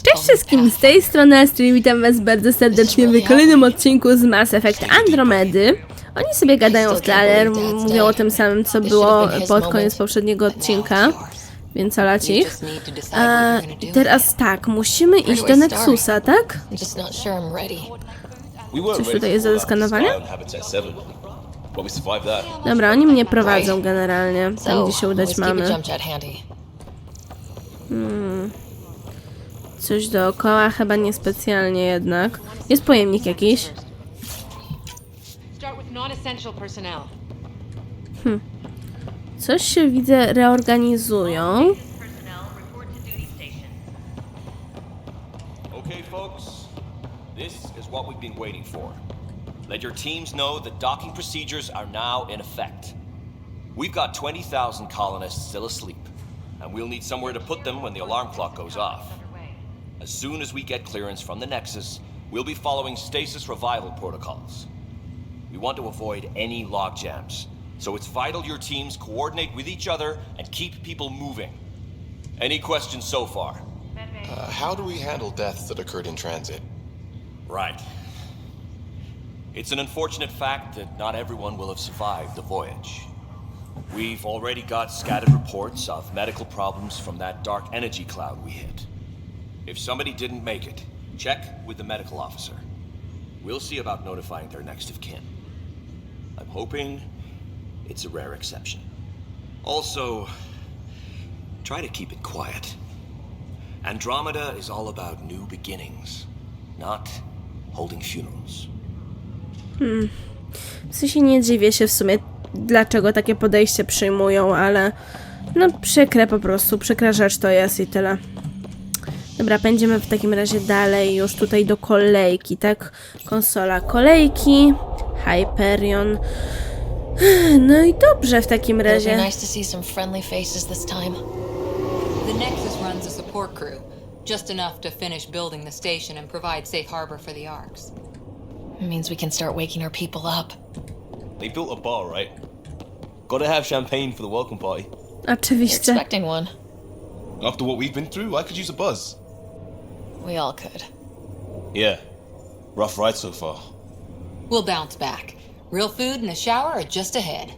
Cześć wszystkim, z tej strony Astrid, witam was bardzo serdecznie w kolejnym odcinku z Mass Effect Andromedy. Oni sobie gadają w tle, mówią o tym samym, co było pod koniec poprzedniego odcinka, więc olać ich. Teraz tak, musimy iść do Nexusa, tak? Coś tutaj jest do zeskanowania? Dobra, oni mnie prowadzą generalnie, tam gdzie się udać mamy. Coś dookoła, chyba niespecjalnie jednak. Jest pojemnik jakiś. Coś się, widzę, reorganizują. Okay, folks. This is what we've been waiting for. Let your teams know that docking procedures are now in effect. We've got 20,000 colonists still asleep, and we'll need somewhere to put them when the alarm clock goes off. As soon as we get clearance from the Nexus, we'll be following stasis revival protocols. We want to avoid any logjams, so it's vital your teams coordinate with each other and keep people moving. Any questions so far? How do we handle deaths that occurred in transit? Right. It's an unfortunate fact that not everyone will have survived the voyage. We've already got scattered reports of medical problems from that dark energy cloud we hit. If somebody didn't make it, check with the medical officer. We'll see about notifying their next of kin. I'm hoping it's a rare exception. Also, try to keep it quiet. Andromeda is all about new beginnings, not holding funerals. W sensie nie dziwię się w sumie, dlaczego takie podejście przyjmują, ale no przykre po prostu, przykra rzecz to jest i tyle. Dobra, pędzimy w takim razie dalej, już tutaj do kolejki, tak? Konsola kolejki, Hyperion. No i dobrze w takim razie. Nice to see some friendly faces this time. The Nexus runs a support crew, just enough to finish building the station and provide safe harbor for the Arks. It means we can start waking our people up. They built a bar, right? Gotta have champagne for the welcome party. You're Oczywiście. expecting one. After what we've been through, I could use a buzz. We all could. Yeah. Rough ride so far. We'll bounce back. Real food and a shower are just ahead.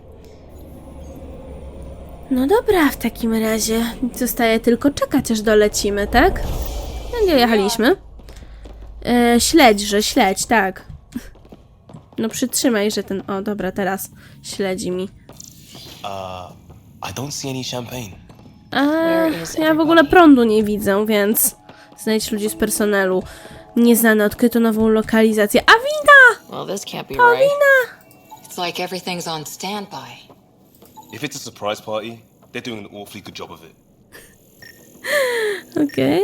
No dobra, w takim razie zostaje tylko czekać, aż dolecimy, tak? No, gdzie jechaliśmy? Śledź, tak. No przytrzymaj, że ten... O, dobra, teraz śledzi mi. I don't see any champagne. Ja w ogóle prądu nie widzę, więc znajdź ludzi z personelu. Nieznane, odkryto nową lokalizację. A wina! Well, this can't be To right. wina! It's like everything's on standby. If it's a surprise party, they're doing an awfully good job of it. Okej.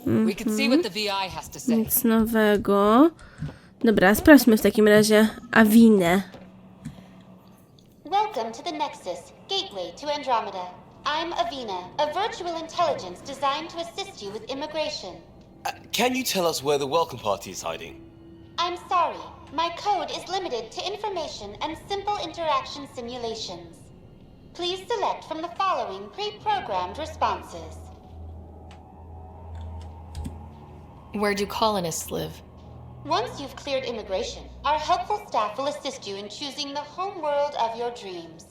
We could see what the VI has to say. Nic nowego. Dobra, sprawdźmy w takim razie Awinę. Welcome to the Nexus, gateway to Andromeda. I'm Avina, a virtual intelligence designed to assist you with immigration. Can you tell us where the welcome party is hiding? I'm sorry, my code is limited to information and simple interaction simulations. Please select from the following pre-programmed responses. Where do colonists live? Once you've cleared immigration, our helpful staff will assist you in choosing the home world of your dreams.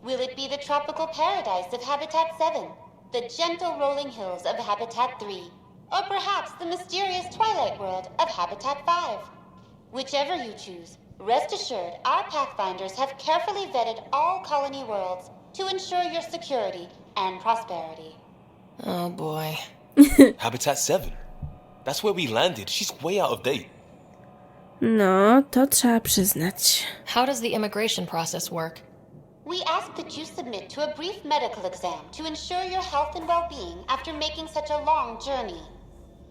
Will it be the tropical paradise of Habitat 7, the gentle rolling hills of Habitat 3, or perhaps the mysterious twilight world of Habitat 5? Whichever you choose, rest assured our Pathfinders have carefully vetted all colony worlds to ensure your security and prosperity. Oh boy. Habitat 7. That's where we landed. She's way out of date. No, to trzeba przyznać. How does the immigration process work? We ask that you submit to a brief medical exam to ensure your health and well-being after making such a long journey.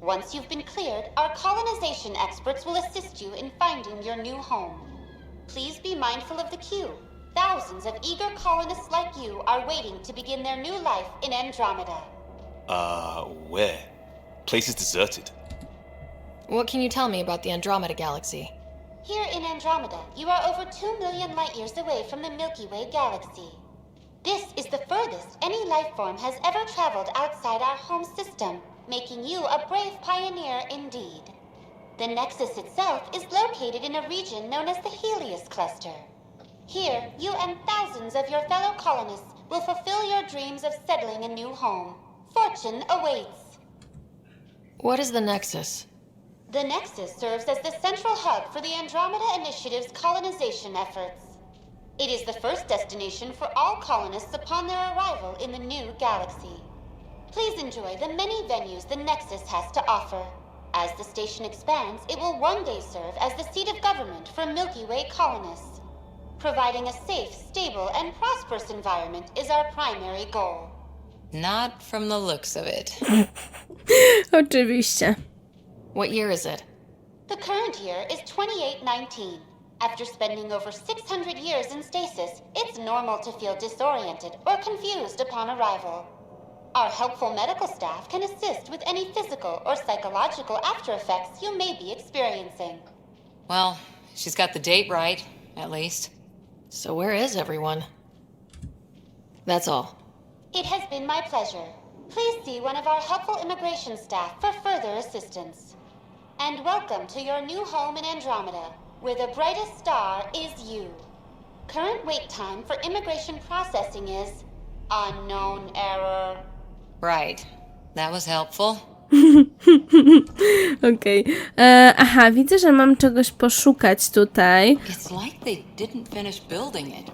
Once you've been cleared, our colonization experts will assist you in finding your new home. Please be mindful of the queue. Thousands of eager colonists like you are waiting to begin their new life in Andromeda. Where? Place is deserted. What can you tell me about the Andromeda galaxy? Here in Andromeda, you are over 2 million light years away from the Milky Way galaxy. This is the furthest any life form has ever traveled outside our home system, making you a brave pioneer indeed. The Nexus itself is located in a region known as the Helios Cluster. Here, you and thousands of your fellow colonists will fulfill your dreams of settling a new home. Fortune awaits. What is the Nexus? The Nexus serves as the central hub for the Andromeda Initiative's colonization efforts. It is the first destination for all colonists upon their arrival in the new galaxy. Please enjoy the many venues the Nexus has to offer. As the station expands, it will one day serve as the seat of government for Milky Way colonists. Providing a safe, stable, and prosperous environment is our primary goal. Not from the looks of it. Oczywiście. What year is it? The current year is 2819. After spending over 600 years in stasis, it's normal to feel disoriented or confused upon arrival. Our helpful medical staff can assist with any physical or psychological after effects you may be experiencing. Well, she's got the date right, at least. So where is everyone? That's all. It has been my pleasure. Please see one of our helpful immigration staff for further assistance. And welcome to your new home in Andromeda, where the brightest star is you. Current wait time for immigration processing is unknown error. Right. That was helpful. Okej. Aha, widzę, że mam czegoś poszukać tutaj. It's like they didn't finish building it.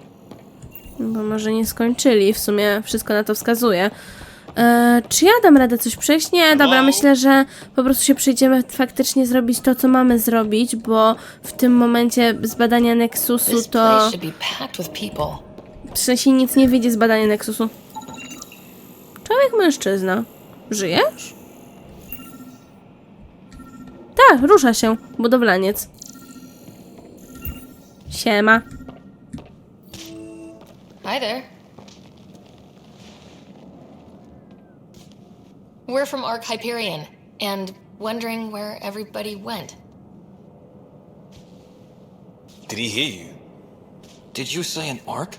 Bo może nie skończyli, w sumie wszystko na to wskazuje. Czy ja dam radę coś przejść? Nie, dobra, myślę, że po prostu się przyjdziemy faktycznie zrobić to, co mamy zrobić, bo w tym momencie z badania Nexusu This to... place should be packed with people. W sensie nic nie wyjdzie z badania Nexusu. Człowiek mężczyzna. Żyjesz? Tak, rusza się. Budowlaniec. Siema. Hi there. We're from Ark Hyperion, and wondering where everybody went. Did he hear you? Did you say an arc?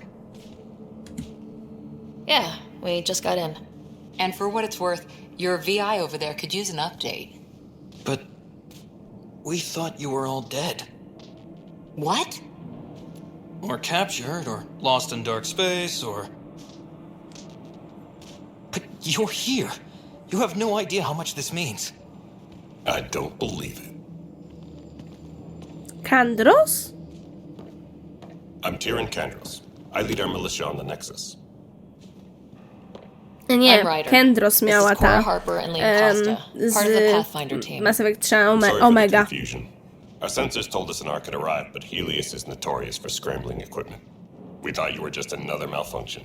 Yeah, we just got in. And for what it's worth, your VI over there could use an update. But we thought you were all dead. What? Or captured, or lost in dark space, or... But you're here. You have no idea how much this means. I don't believe it. Kandros? I'm Tyrion Kandros. I lead our militia on the Nexus. Nie, I'm Ryder. Kendros This miała is Cora ta Harper and Liam Costa, part of the Pathfinder team. Mass Effect 3 Sorry for the Omega. confusion. Our sensors told us an arc had arrived, but Helios is notorious for scrambling equipment. We thought you were just another malfunction.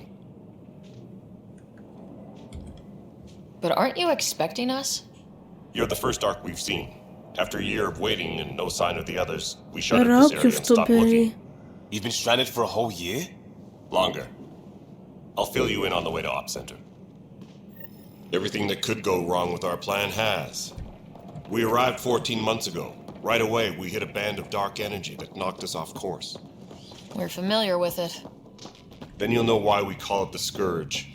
But aren't you expecting us? You're the first arc we've seen. After a year of waiting and no sign of the others, we shuttered this Rok area już and tu stopped byli. looking. You've been stranded for a whole year? Longer. I'll fill you in on the way to Op Center. Everything that could go wrong with our plan has. We arrived 14 months ago. Right away, we hit a band of dark energy that knocked us off course. We're familiar with it. Then you'll know why we call it the Scourge.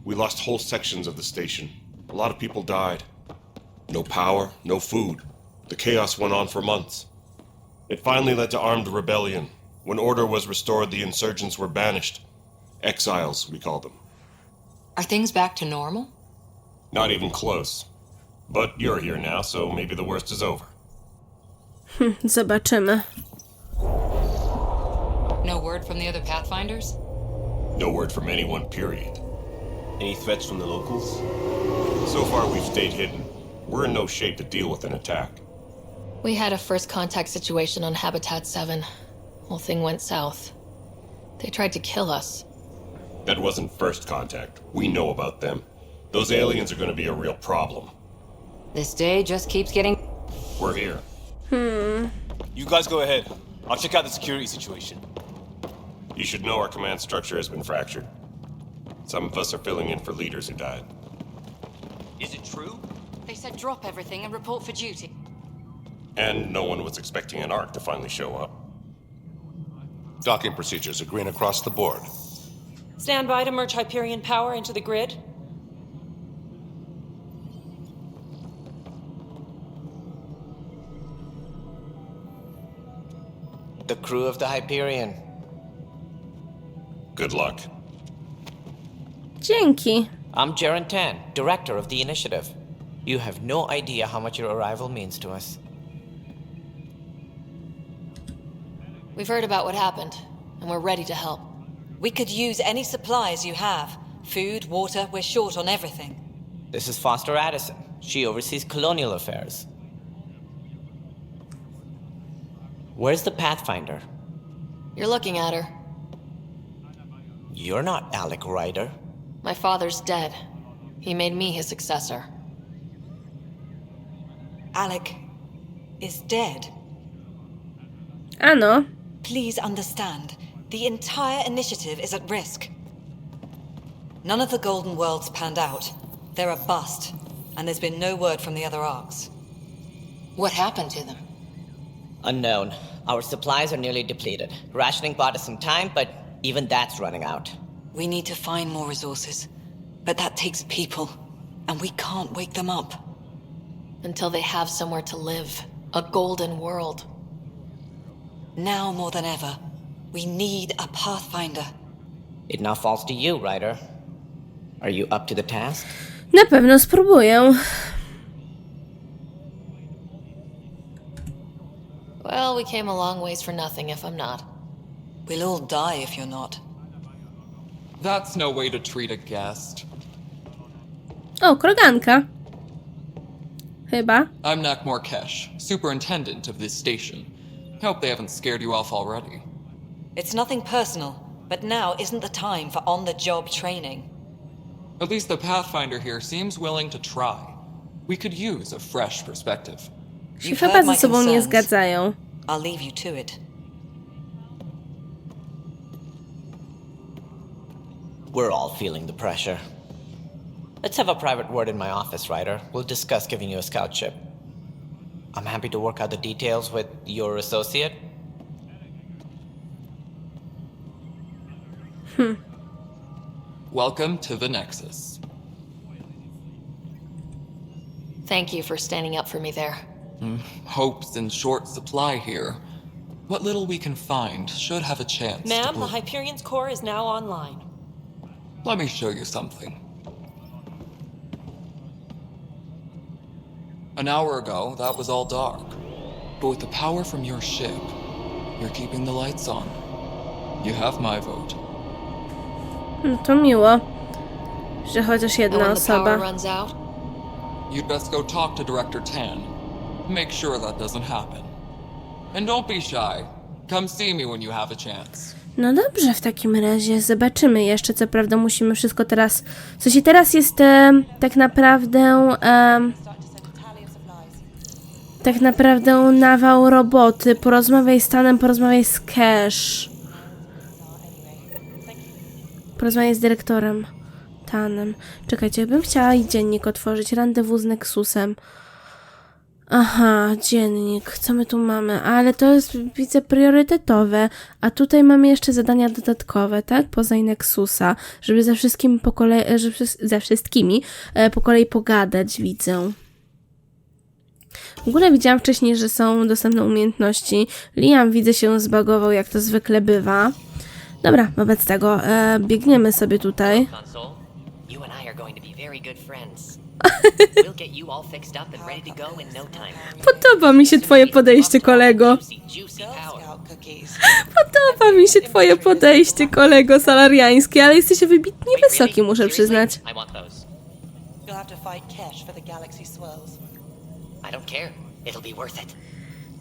We lost whole sections of the station. A lot of people died. No power, no food. The chaos went on for months. It finally led to armed rebellion. When order was restored, the insurgents were banished. Exiles, we call them. Are things back to normal? Not even close. But you're here now, so maybe the worst is over. Zobaczymy. No word from the other Pathfinders? No word from anyone, period. Any threats from the locals? So far, we've stayed hidden. We're in no shape to deal with an attack. We had a first contact situation on Habitat 7. Whole thing went south. They tried to kill us. That wasn't first contact. We know about them. Those aliens are going to be a real problem. This day just keeps getting... We're here. You guys go ahead. I'll check out the security situation. You should know our command structure has been fractured. Some of us are filling in for leaders who died. Is it true? They said drop everything and report for duty. And no one was expecting an arc to finally show up. Docking procedures are green across the board. Stand by to merge Hyperion power into the grid. The crew of the Hyperion. Good luck. Dzięki. I'm Jaren Tan, director of the initiative. You have no idea how much your arrival means to us. We've heard about what happened, and we're ready to help. We could use any supplies you have. Food, water, we're short on everything. This is Foster Addison. She oversees colonial affairs. Where's the Pathfinder? You're looking at her. You're not Alec Ryder. My father's dead. He made me his successor. Alec is dead. Ano. Please understand, the entire initiative is at risk. None of the Golden Worlds panned out. They're a bust, and there's been no word from the other arcs. What happened to them? Unknown. Our supplies are nearly depleted. Rationing bought us some time, but even that's running out. We need to find more resources, but that takes people, and we can't wake them up. Until they have somewhere to live. A golden world. Now more than ever, we need a Pathfinder. It now falls to you, Ryder. Are you up to the task? Na pewno spróbuję. Well, we came a long ways for nothing if I'm not. We'll all die if you're not. That's no way to treat a guest. O, kroganka. Chyba. I'm Nak Morkesh, superintendent of this station. Hope they haven't scared you off already. It's nothing personal, but now isn't the time for on-the-job training. At least the Pathfinder here seems willing to try. We could use a fresh perspective. Się You've chyba heard ze my sobą nie concerns. zgadzają. I'll leave you to it. We're all feeling the pressure. Let's have a private word in my office, Ryder. We'll discuss giving you a scout ship. I'm happy to work out the details with your associate. Welcome to the Nexus. Thank you for standing up for me there. Hope's in short supply here. What little we can find should have a chance Ma'am, to the bloom. Hyperion's core is now online. Let me show you something. An hour ago, that was all dark. But with the power from your ship, you're keeping the lights on. You have my vote. To miło, że chociaż And jedna when the power osoba. runs out, You'd best go talk to Director Tan. Make sure that doesn't happen. And don't be shy. Come see me when you have a chance. No dobrze, w takim razie zobaczymy jeszcze. Co prawda musimy wszystko teraz... W sensie teraz jest tak naprawdę... tak naprawdę nawał roboty. Porozmawiaj z Tanem, porozmawiaj z Cash. Porozmawiaj z dyrektorem Tanem. Czekajcie, ja bym chciała i dziennik otworzyć. Randewu z Nexusem. Aha, dziennik. Co my tu mamy? Ale to jest, widzę, priorytetowe. A tutaj mamy jeszcze zadania dodatkowe, tak? Poza Nexusa. Żeby ze wszystkim po kolei, ze wszystkimi po kolei pogadać, widzę. W ogóle widziałam wcześniej, że są dostępne umiejętności. Liam, widzę, się zbagował, jak to zwykle bywa. Dobra, wobec tego biegniemy sobie tutaj. Podoba mi się twoje podejście, kolego. Podoba mi się twoje podejście, kolego salariańskie, ale jesteś wybitnie wysoki, muszę przyznać.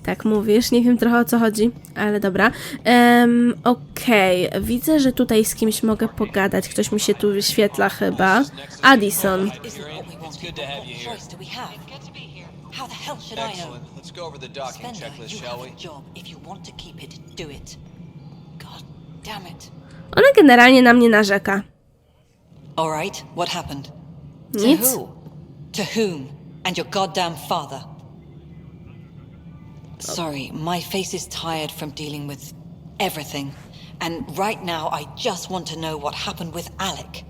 Tak mówisz, nie wiem trochę o co chodzi, ale dobra. Okej, widzę, że tutaj z kimś mogę pogadać. Ktoś mi się tu wyświetla chyba. Addison. How the hell should I know? Let's go over the docking checklist, shall we? Job. If you want to keep it, do it. God damn it. Ona generalnie na mnie narzeka. All right, what happened? Nic. To who? To whom? And your goddamn father. Sorry, my face is tired from dealing with everything. and right now I just want to know what happened with Alec.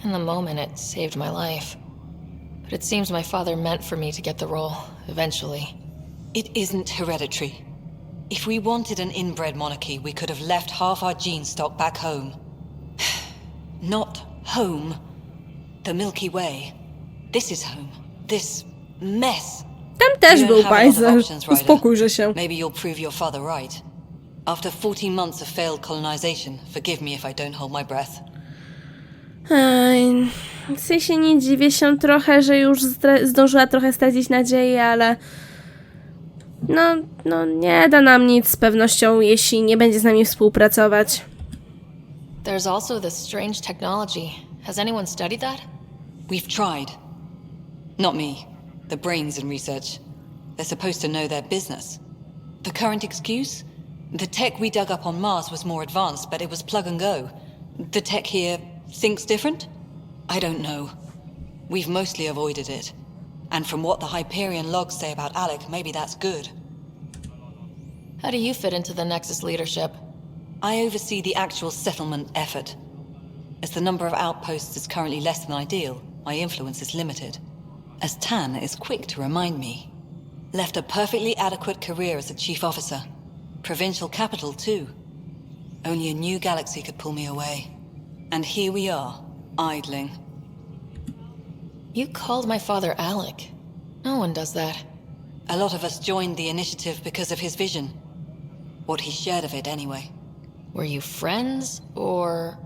In the moment, it saved my life. But it seems my father meant for me to get the role, eventually. It isn't hereditary. If we wanted an inbred monarchy, we could have left half our gene stock back home. Not home. The Milky Way. This is home. This mess. Tam też You don't był have a lot of bajzel. options, Ryder. Uspokójże się. Maybe you'll prove your father right. After 14 months of failed colonization, forgive me if I don't hold my breath. Ej, w sensie nie dziwię się trochę, że już zdążyła trochę stracić nadzieję, ale no nie da nam nic z pewnością, jeśli nie będzie z nami współpracować. There's also this strange technology. Has anyone studied that? We've tried. Not me. The brains in research. They're supposed to know their business. The current excuse? The tech we dug up on Mars was more advanced, but it was plug and go. The tech here thinks different? I don't know. We've mostly avoided it. And from what the Hyperion logs say about Alec, maybe that's good. How do you fit into the Nexus leadership? I oversee the actual settlement effort. As the number of outposts is currently less than ideal, my influence is limited. As Tan is quick to remind me. Left a perfectly adequate career as a chief officer. Provincial capital, too. Only a new galaxy could pull me away. And here we are, idling. You called my father Alec. No one does that. A lot of us joined the initiative because of his vision. What he shared of it, anyway. Were you friends, or...?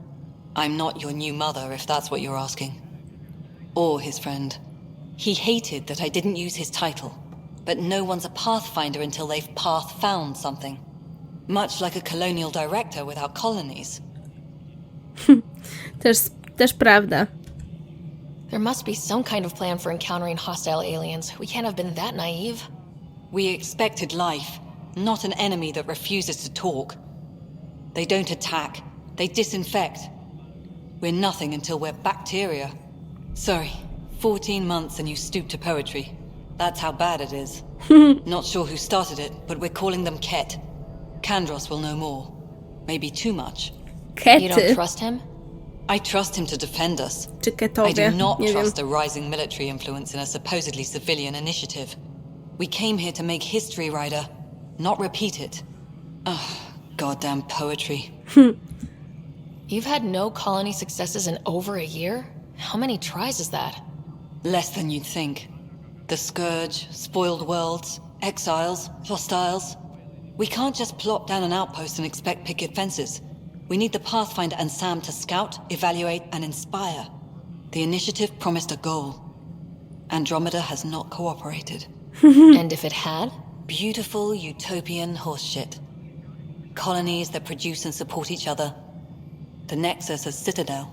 I'm not your new mother, if that's what you're asking. Or his friend. He hated that I didn't use his title. But no one's a pathfinder until they've path-found something. Much like a colonial director without colonies. Też prawda. There must be some kind of plan for encountering hostile aliens. We can't have been that naive. We expected life, not an enemy that refuses to talk. They don't attack. They disinfect. We're nothing until we're bacteria. Sorry, 14 months and you stoop to poetry. That's how bad it is. Not sure who started it, but we're calling them Ket. Kandros will know more. Maybe too much. Kety. You don't trust him? I trust him to defend us. Czy ketowie? I do not Nie trust wiem. a rising military influence in a supposedly civilian initiative. We came here to make history, Ryder, not repeat it. Ugh, goddamn poetry. You've had no colony successes in over a year? How many tries is that? Less than you'd think. The Scourge, spoiled worlds, exiles, hostiles. We can't just plop down an outpost and expect picket fences. We need the Pathfinder and Sam to scout, evaluate, and inspire. The initiative promised a goal. Andromeda has not cooperated. And if it had? Beautiful utopian horseshit. Colonies that produce and support each other. The Nexus as Citadel,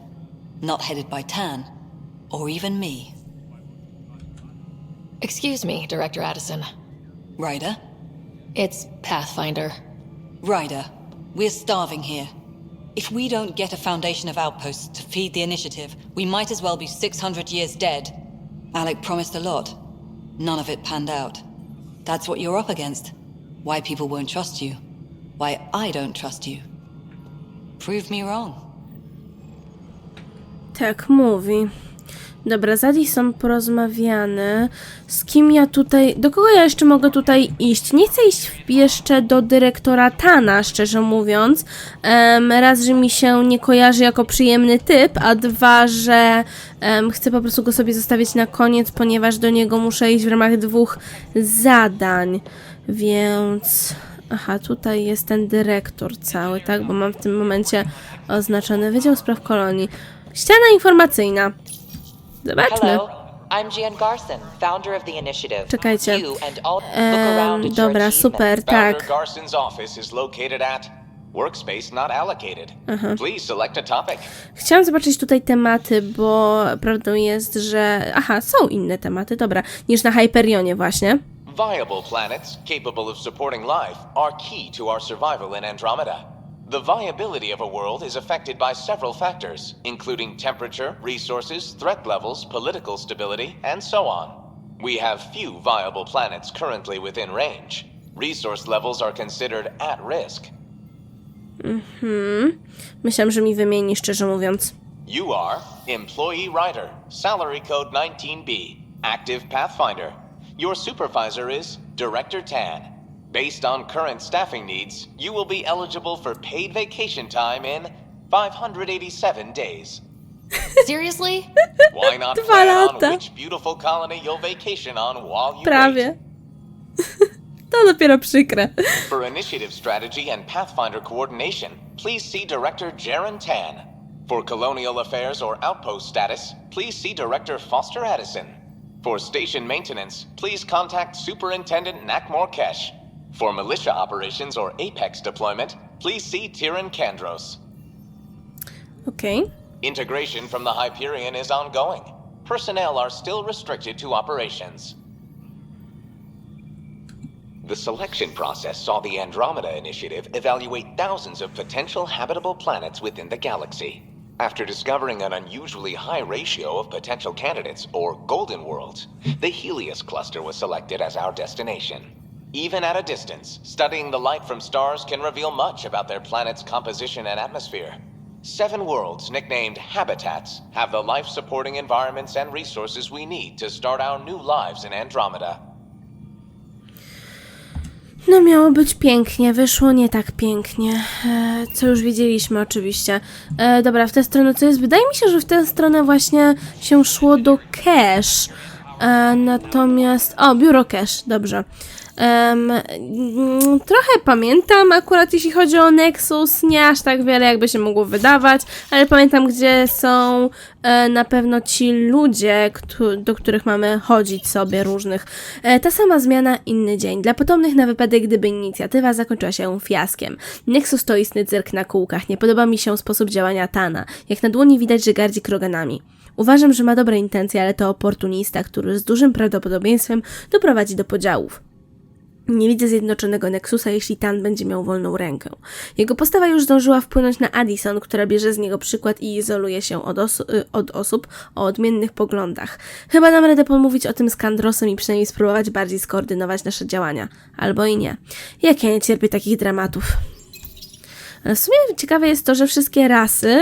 not headed by Tan, or even me. Excuse me, Director Addison. Ryder? It's Pathfinder. Ryder, we're starving here. If we don't get a foundation of outposts to feed the initiative, we might as well be 600 years dead. Alec promised a lot. None of it panned out. That's what you're up against. Why people won't trust you. Why I don't trust you. Prove me wrong. Tak mówi. Dobra, za dziś są porozmawiane. Z kim ja tutaj... Do kogo ja jeszcze mogę tutaj iść? Nie chcę iść jeszcze do dyrektora Tana, szczerze mówiąc. Raz, że mi się nie kojarzy jako przyjemny typ, a dwa, że chcę po prostu go sobie zostawić na koniec, ponieważ do niego muszę iść w ramach 2 zadań. Więc... Aha, tutaj jest ten dyrektor cały, tak? Bo mam w tym momencie oznaczony Wydział Spraw Kolonii. Ściana informacyjna. Zobaczmy. Hello, I'm Jan Garson, founder of the initiative. Czekajcie. You and all look around at your Dobra, super, tak. Founder Garson's office is located at workspace not allocated. Please select a topic. Chciałam zobaczyć tutaj tematy, bo prawdą jest, że... Aha, są inne tematy, dobra, niż na Hyperionie właśnie. Viable planets capable of supporting life are key to our survival in Andromeda. The viability of a world is affected by several factors, including temperature, resources, threat levels, political stability, and so on. We have few viable planets currently within range. Resource levels are considered at risk. Myślałam, że mi wymieni, szczerze mówiąc. You are Employee Writer, Salary Code 19B, Active Pathfinder. Your supervisor is Director Tan. Based on current staffing needs, you will be eligible for paid vacation time in 587 days. Seriously? Why not plan on which beautiful colony you'll vacation on while you Prawie. To dopiero przykre. For initiative strategy and Pathfinder coordination, please see Director Jaren Tan. For colonial affairs or outpost status, please see Director Foster Addison. For station maintenance, please contact Superintendent Nakmor Kesh. For militia operations or Apex deployment, please see Tyrion Kandros. Okej. Integration from the Hyperion is ongoing. Personnel are still restricted to operations. The selection process saw the Andromeda Initiative evaluate thousands of potential habitable planets within the galaxy. After discovering an unusually high ratio of potential candidates, or golden worlds, the Helios cluster was selected as our destination. Even at a distance, studying the light from stars can reveal much about their planet's composition and atmosphere. 7 worlds, nicknamed habitats, have the life-supporting environments and resources we need to start our new lives in Andromeda. No miało być pięknie, wyszło nie tak pięknie, co już widzieliśmy oczywiście. Dobra, w tę stronę co jest? Wydaje mi się, że w tę stronę właśnie się szło do cache, natomiast... O, biuro cache, dobrze. Trochę pamiętam akurat jeśli chodzi o Nexus, nie aż tak wiele jakby się mogło wydawać, ale pamiętam gdzie są na pewno ci ludzie, do których mamy chodzić sobie różnych. Ta sama zmiana, inny dzień. Dla potomnych na wypadek gdyby inicjatywa zakończyła się fiaskiem. Nexus to istny cyrk na kółkach. Nie podoba mi się sposób działania Tana. Jak na dłoni widać, że gardzi kroganami. Uważam, że ma dobre intencje, ale to oportunista, który z dużym prawdopodobieństwem doprowadzi do podziałów. Nie widzę zjednoczonego Nexusa, jeśli Tan będzie miał wolną rękę. Jego postawa już zdążyła wpłynąć na Addison, która bierze z niego przykład i izoluje się od osób o odmiennych poglądach. Chyba dam radę pomówić o tym z Kandrosem i przynajmniej spróbować bardziej skoordynować nasze działania. Albo i nie. Jak ja nie cierpię takich dramatów. W sumie ciekawe jest to, że wszystkie rasy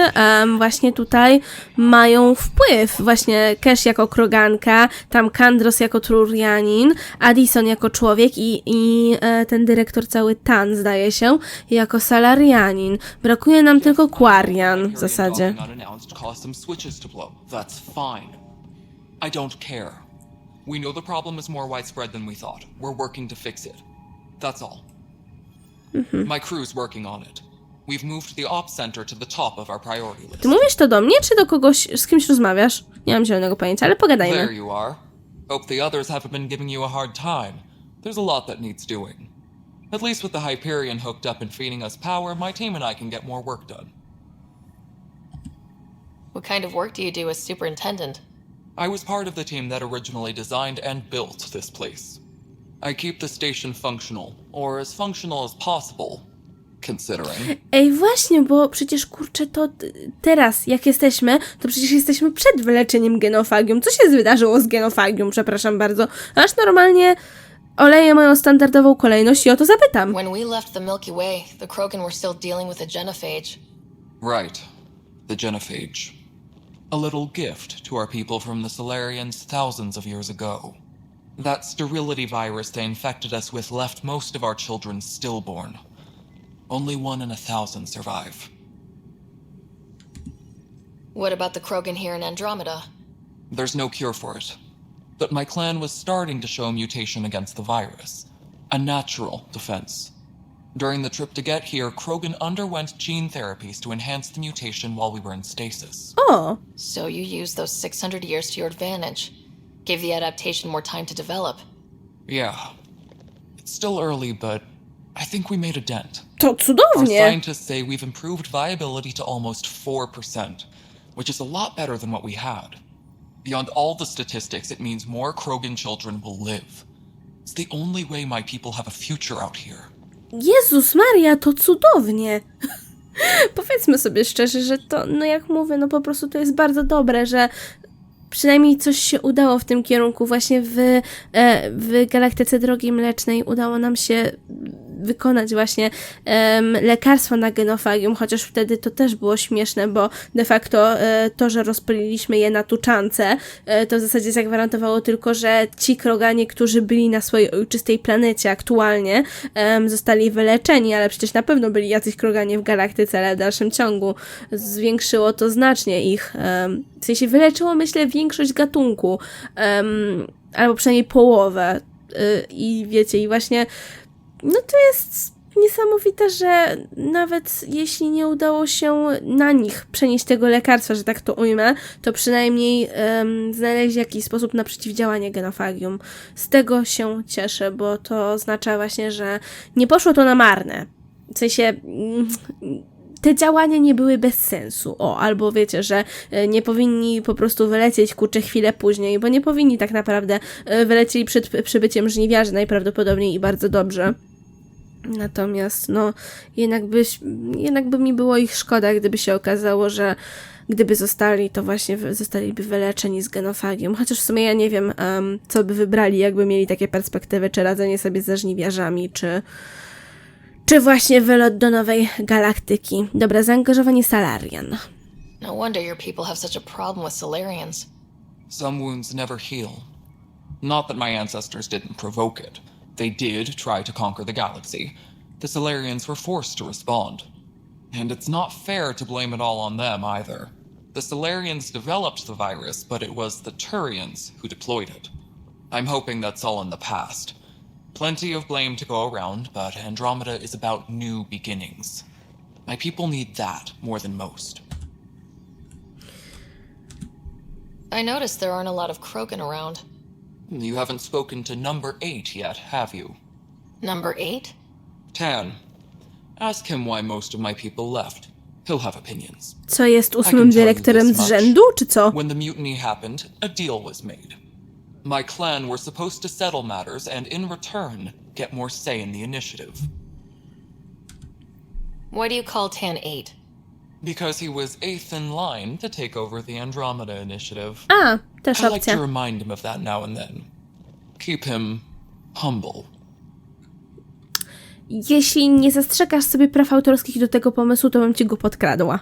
właśnie tutaj mają wpływ. Właśnie Kesh jako kroganka, tam Kandros jako Trurianin, Addison jako człowiek i ten dyrektor cały Tan, zdaje się, jako Salarianin. Brakuje nam tylko Quarian w zasadzie. I don't care. We know the problem is more widespread than we thought. We're working to fix it. That's all. My crew's working on it. We've moved the ops center to the top of our priority list. Ty mówisz to do mnie, czy do kogoś, z kimś rozmawiasz? Nie mam zielonego pojęcia, ale pogadajmy. There you are. Hope the others haven't been giving you a hard time. There's a lot that needs doing. At least with the Hyperion hooked up and feeding us power, my team and I can get more work done. What kind of work do you do as superintendent? I was part of the team that originally designed and built this place. I keep the station functional, or as functional as possible. Ej, właśnie, bo przecież kurczę, to teraz jak jesteśmy, to przecież jesteśmy przed wyleczeniem genofagium. Co się wydarzyło z genofagium, przepraszam bardzo? Aż normalnie oleję moją standardową kolejność i o to zapytam. When we left the Milky Way, the Krogan were still dealing with the genophage. Right. The genophage. A little gift to our people from the Solarians thousands of years ago. That sterility virus they infected us with left most of our children stillborn. Only 1 in 1,000 survive. What about the Krogan here in Andromeda? There's no cure for it. But my clan was starting to show mutation against the virus. A natural defense. During the trip to get here, Krogan underwent gene therapies to enhance the mutation while we were in stasis. Oh. So you used those 600 years to your advantage. Gave the adaptation more time to develop. Yeah. It's still early, but I think we made a dent. To cudownie. Our scientists say we've improved viability to almost 4%, which is a lot better than what we had. Beyond all the statistics, it means more Krogan children will live. It's the only way my people have a future out here. Jezus Maria, to cudownie. Powiedzmy sobie szczerze, że to, no jak mówię, no po prostu to jest bardzo dobre, że przynajmniej coś się udało w tym kierunku. Właśnie w galaktyce Drogi Mlecznej udało nam się wykonać właśnie lekarstwo na genofagium, chociaż wtedy to też było śmieszne, bo de facto to, że rozpyliliśmy je na tuczance, to w zasadzie zagwarantowało tylko, że ci kroganie, którzy byli na swojej ojczystej planecie aktualnie, zostali wyleczeni, ale przecież na pewno byli jacyś kroganie w galaktyce, ale w dalszym ciągu zwiększyło to znacznie ich, w sensie wyleczyło, myślę, większość gatunku, albo przynajmniej połowę, i wiecie, i właśnie no to jest niesamowite, że nawet jeśli nie udało się na nich przenieść tego lekarstwa, że tak to ujmę, to przynajmniej znaleźli jakiś sposób na przeciwdziałanie genofagium. Z tego się cieszę, bo to oznacza właśnie, że nie poszło to na marne. W sensie te działania nie były bez sensu. Albo wiecie, że nie powinni po prostu wylecieć chwilę później, bo nie powinni tak naprawdę wylecieli przed przybyciem żniwiarzy najprawdopodobniej i bardzo dobrze. Natomiast no jednak by mi było ich szkoda, gdyby się okazało, że gdyby zostali, to właśnie zostaliby wyleczeni z genofagium. Chociaż w sumie ja nie wiem, co by wybrali, jakby mieli takie perspektywy, czy radzenie sobie ze żniwiarzami, czy właśnie wylot do nowej galaktyki. Dobra, zaangażowanie Salarian. No wonder your people have such a problem with Salarians. Some wounds never heal. Not that my ancestors didn't provoke it. They did try to conquer the galaxy. The Salarians were forced to respond. And it's not fair to blame it all on them either. The Salarians developed the virus, but it was the Turians who deployed it. I'm hoping that's all in the past. Plenty of blame to go around, but Andromeda is about new beginnings. My people need that more than most. I noticed there aren't a lot of Krogan around. You haven't spoken to number 8 yet, have you? Number 8? Tan. Ask him why most of my people left. He'll have opinions. Co, jest 8. dyrektorem z rzędu, czy co? When the mutiny happened, a deal was made. My clan were supposed to settle matters and in return, get more say in the initiative. Why do you call Tan 8? Because he was 8th in line to take over the Andromeda initiative. Też I like opcja. to remind him of that now and then. Keep him humble. Jeśli nie zastrzegasz sobie praw autorskich do tego pomysłu, to bym ci go podkradła.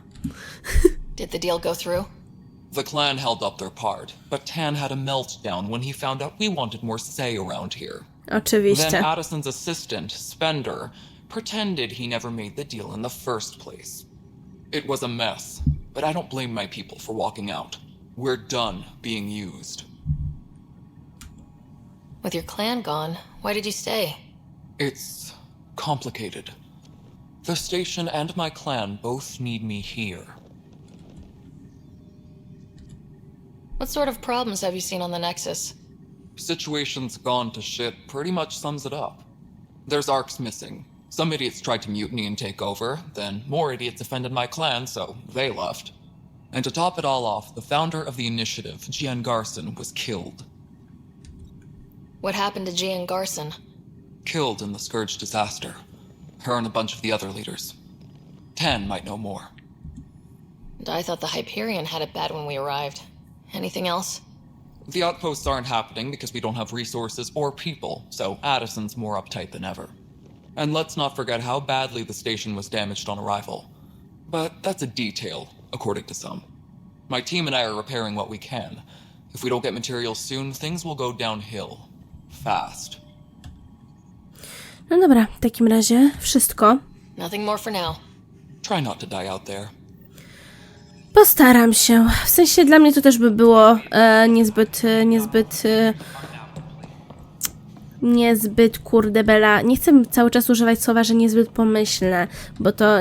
Did the deal go through? The clan held up their part, but Tan had a meltdown when he found out we wanted more say around here. Oczywiście. Then Addison's assistant, Spender, pretended he never made the deal in the first place. It was a mess, but I don't blame my people for walking out. We're done being used. With your clan gone, why did you stay? It's complicated. The station and my clan both need me here. What sort of problems have you seen on the Nexus? Situation's gone to shit pretty much sums it up. There's arcs missing. Some idiots tried to mutiny and take over, then more idiots offended my clan, so they left. And to top it all off, the founder of the initiative, Gian Garson, was killed. What happened to Gian Garson? Killed in the Scourge disaster. Her and a bunch of the other leaders. Tan might know more. And I thought the Hyperion had it bad when we arrived. Anything else? The outposts aren't happening because we don't have resources or people, so Addison's more uptight than ever. And let's not forget how badly the station was damaged on arrival. But that's a detail, according to some. My team and I are repairing what we can. If we don't get materials soon, things will go downhill. Fast. No dobra, w takim razie wszystko. Nothing more for now. Try not to die out there. Postaram się. W sensie dla mnie to też by było niezbyt kurde bela. Nie chcę cały czas używać słowa, że niezbyt pomyślne, bo to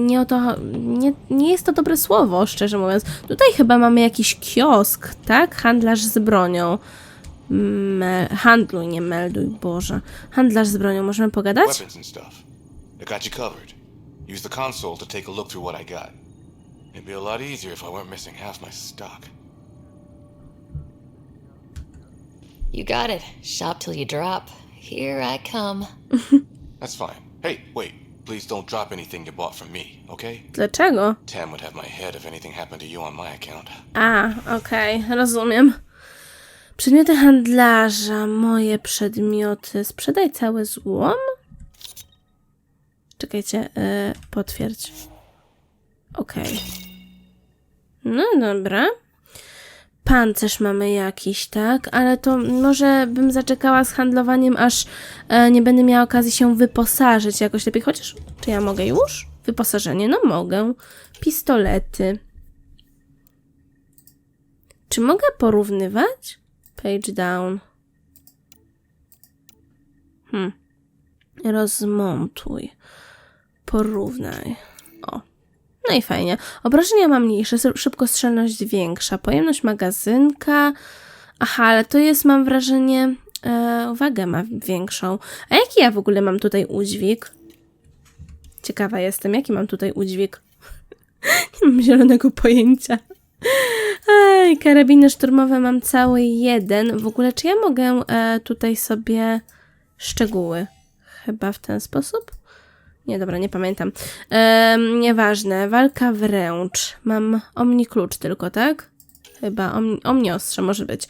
nie o to, nie jest to dobre słowo, szczerze mówiąc. Tutaj chyba mamy jakiś kiosk, tak? Handlarz z bronią. Handluj, nie melduj, Boże. Handlarz z bronią, możemy pogadać? Weapons and stuff. I got you covered. Use the console to take a look through what I got. It'd be a lot easier if I weren't missing half my stock. You got it. Shop till you drop. Here I come. That's fine. Hey, wait. Please don't drop anything you bought from me, okay? Dlaczego? Tam would have my head if anything happened to you on my account. Okej, rozumiem. Przedmioty handlarza, moje przedmioty. Sprzedaj cały złom? Czekajcie, potwierdź. Okej. No dobra. Pancerz mamy jakiś, tak? Ale to może bym zaczekała z handlowaniem, aż nie będę miała okazji się wyposażyć jakoś lepiej. Chociaż, czy ja mogę już? Wyposażenie? No mogę. Pistolety. Czy mogę porównywać? Page down. Rozmontuj. Porównaj. O. No i fajnie. Obrażenia mam mniejsze, szybkostrzelność większa, pojemność magazynka. Aha, ale to jest, mam wrażenie, wagę ma większą. A jaki ja w ogóle mam tutaj udźwig? Ciekawa jestem, jaki mam tutaj udźwig. Nie mam zielonego pojęcia. Ej, karabiny szturmowe mam cały jeden. W ogóle, czy ja mogę tutaj sobie szczegóły? Chyba w ten sposób? Nie, dobra, nie pamiętam. Nieważne. Walka wręcz. Mam omniklucz tylko, tak? Chyba omniostrze może być.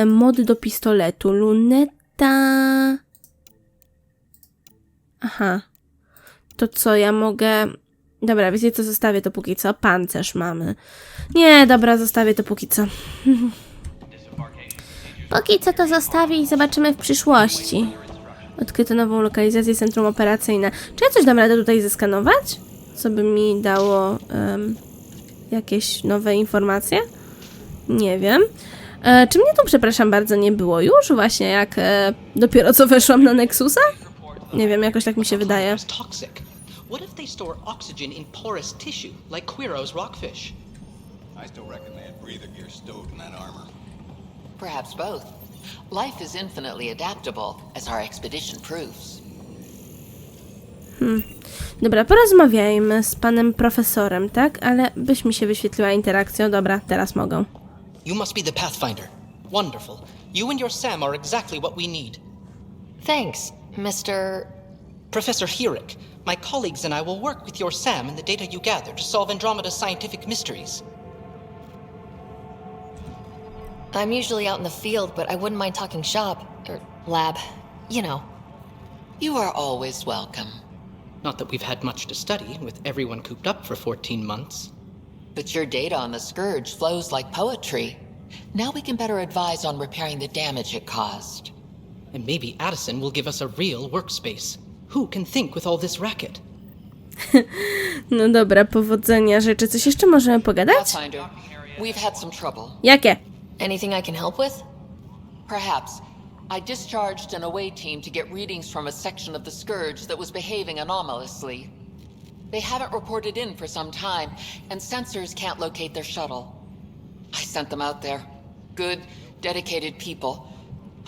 Mod do pistoletu. Luneta. Aha. To co, ja mogę... Dobra, wiecie co, zostawię to póki co. Pancerz mamy. Nie, dobra, zostawię to póki co. Póki co to zostawię i zobaczymy w przyszłości. Odkryto nową lokalizację, centrum operacyjne. Czy ja coś dam radę tutaj zeskanować? Co by mi dało jakieś nowe informacje? Nie wiem. Czy mnie tu, przepraszam bardzo, nie było już? Właśnie jak dopiero co weszłam na Nexusa? Nie wiem, jakoś tak mi się wydaje. What if they store oxygen in porous tissue, like Quiro's rockfish? I still reckon they had breather gear stowed in that armor. Perhaps both. Life is infinitely adaptable, as our expedition proves. Dobra, porozmawiajmy z panem profesorem, tak? Ale byś mi się wyświetliła interakcja. Dobra, teraz mogę. You must be the Pathfinder. Wonderful. You and your Sam are exactly what we need. Thanks, Mr. Professor Herrick. My colleagues and I will work with your Sam and the data you gather to solve Andromeda's scientific mysteries. I'm usually out in the field, but I wouldn't mind talking shop, or lab, you know. You are always welcome. Not that we've had much to study, with everyone cooped up for 14 months. But your data on the Scourge flows like poetry. Now we can better advise on repairing the damage it caused. And maybe Addison will give us a real workspace. Who can think with all this racket? No dobra, powodzenia rzeczy. Coś jeszcze możemy pogadać? Pathfinder, we've had some trouble. Jakie? Anything I can help with? Perhaps. I discharged an away team to get readings from a section of the Scourge that was behaving anomalously. They haven't reported in for some time, and sensors can't locate their shuttle. I sent them out there. Good, dedicated people.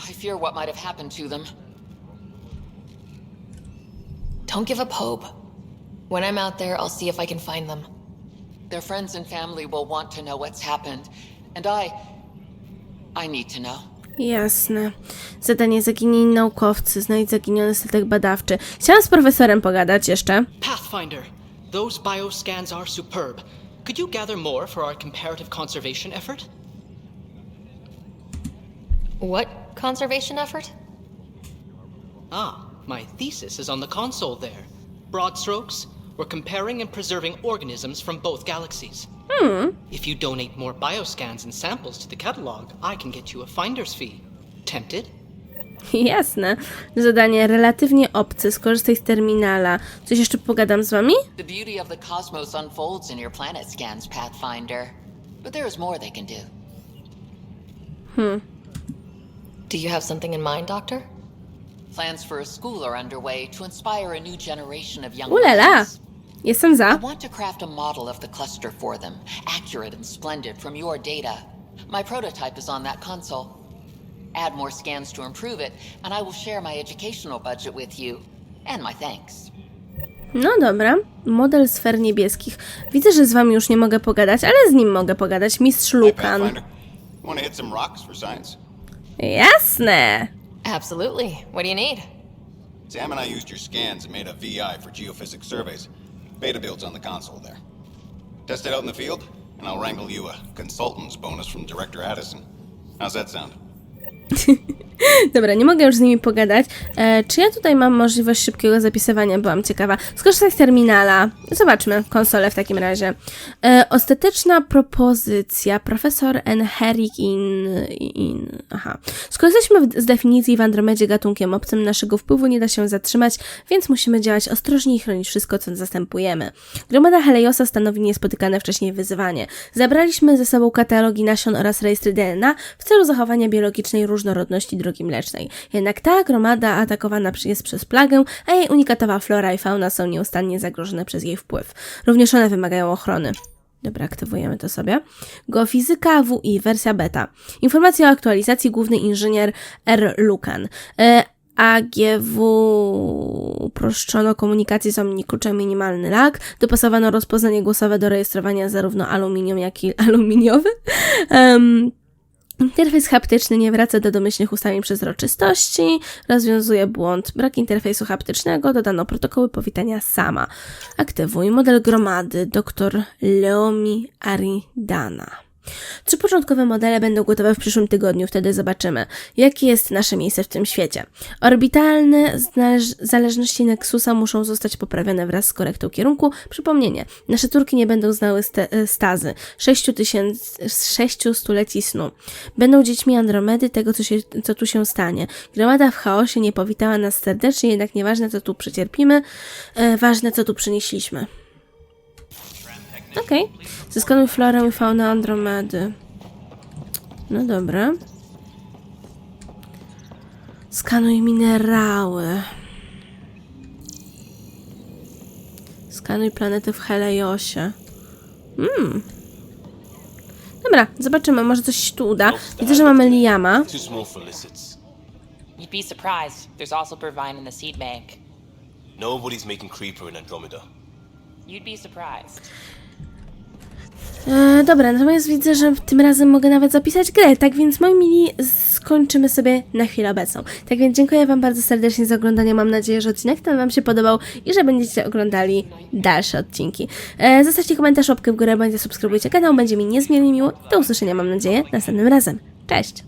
I fear what might have happened to them. Don't give up hope. When I'm out there, I'll see if I can find them. Their friends and family will want to know what's happened, and I need to know. Jasne. Zadanie: zaginieni naukowcy, znajdź zaginiony statek badawczy. Chciałam z profesorem pogadać jeszcze. Pathfinder, those bioscans are superb. Could you gather more for our comparative conservation effort? What conservation effort? My thesis is on the console there. Broad strokes, we're comparing and preserving organisms from both galaxies. If you donate more bioscans and samples to the catalog, I can get you a finder's fee. Tempted? Jasne. Zadanie: relatywnie obcy, skorzystaj z terminala. Coś jeszcze pogadam z wami? The beauty of the cosmos unfolds in your planet scans, Pathfinder. But there is more they can do. Do you have something in mind, Doctor? Plans for a school are underway to inspire a new generation of young Ulala! minds. Jestem za. I want to craft a model of the cluster for them, accurate and splendid from your data. My prototype is on that console. Add more scans to improve it, and I will share my educational budget with you. And my thanks. No dobra. Model sfer niebieskich. Widzę, że z wami już nie mogę pogadać, ale z nim mogę pogadać. Mistrz Lukan. Want to hit some rocks for science? Jasne. Absolutely. What do you need? Sam and I used your scans and made a VI for geophysics surveys. Beta builds on the console there. Test it out in the field, and I'll wrangle you a consultant's bonus from Director Addison. How's that sound? Dobra, nie mogę już z nimi pogadać. Czy ja tutaj mam możliwość szybkiego zapisywania? Byłam ciekawa. Skorzystać z terminala. Zobaczmy konsolę w takim razie. Ostateczna propozycja. Profesor Henrik Aha. Skoro jesteśmy z definicji w Andromedzie gatunkiem obcym, naszego wpływu nie da się zatrzymać, więc musimy działać ostrożnie i chronić wszystko, co zastępujemy. Gromada Heliosa stanowi niespotykane wcześniej wyzwanie. Zabraliśmy ze sobą katalogi nasion oraz rejestry DNA w celu zachowania biologicznej różnorodności Drogi Mlecznej. Jednak ta gromada atakowana jest przez plagę, a jej unikatowa flora i fauna są nieustannie zagrożone przez jej wpływ. Również one wymagają ochrony. Dobra, aktywujemy to sobie. Geofizyka WI, wersja beta. Informacja o aktualizacji główny inżynier R. Lucan. AGW uproszczono komunikację z omnikluczem minimalny lag, dopasowano rozpoznanie głosowe do rejestrowania zarówno aluminium, jak i aluminiowy. Interfejs haptyczny nie wraca do domyślnych ustawień przezroczystości, rozwiązuje błąd. Brak interfejsu haptycznego, dodano protokoły powitania sama. Aktywuj model gromady dr Leomi Aridana. 3 początkowe modele będą gotowe w przyszłym tygodniu, wtedy zobaczymy, jakie jest nasze miejsce w tym świecie. Orbitalne zależności Nexusa muszą zostać poprawione wraz z korektą kierunku. Przypomnienie, nasze turki nie będą znały stazy 6 stuleci snu. Będą dziećmi Andromedy, tego co tu się stanie. Gromada w chaosie nie powitała nas serdecznie, jednak nieważne co tu przecierpimy, ważne co tu przynieśliśmy. Okej. Zeskanuj florę i faunę Andromedy. No dobra. Skanuj minerały. Skanuj planety w Heliosie. Dobra, zobaczymy, może coś się tu uda. Widzę, że mamy Liama. You'd be surprised. There's also Purvine in the seed bank. Nobody's making creeper in Andromeda. You'd be surprised. Dobra, natomiast widzę, że tym razem mogę nawet zapisać grę, tak więc moi mili, skończymy sobie na chwilę obecną. Tak więc dziękuję Wam bardzo serdecznie za oglądanie, mam nadzieję, że odcinek ten Wam się podobał i że będziecie oglądali dalsze odcinki. Zostawcie komentarz, łapkę w górę, bądź zasubskrybujcie kanał, będzie mi niezmiernie miło. Do usłyszenia, mam nadzieję, następnym razem. Cześć!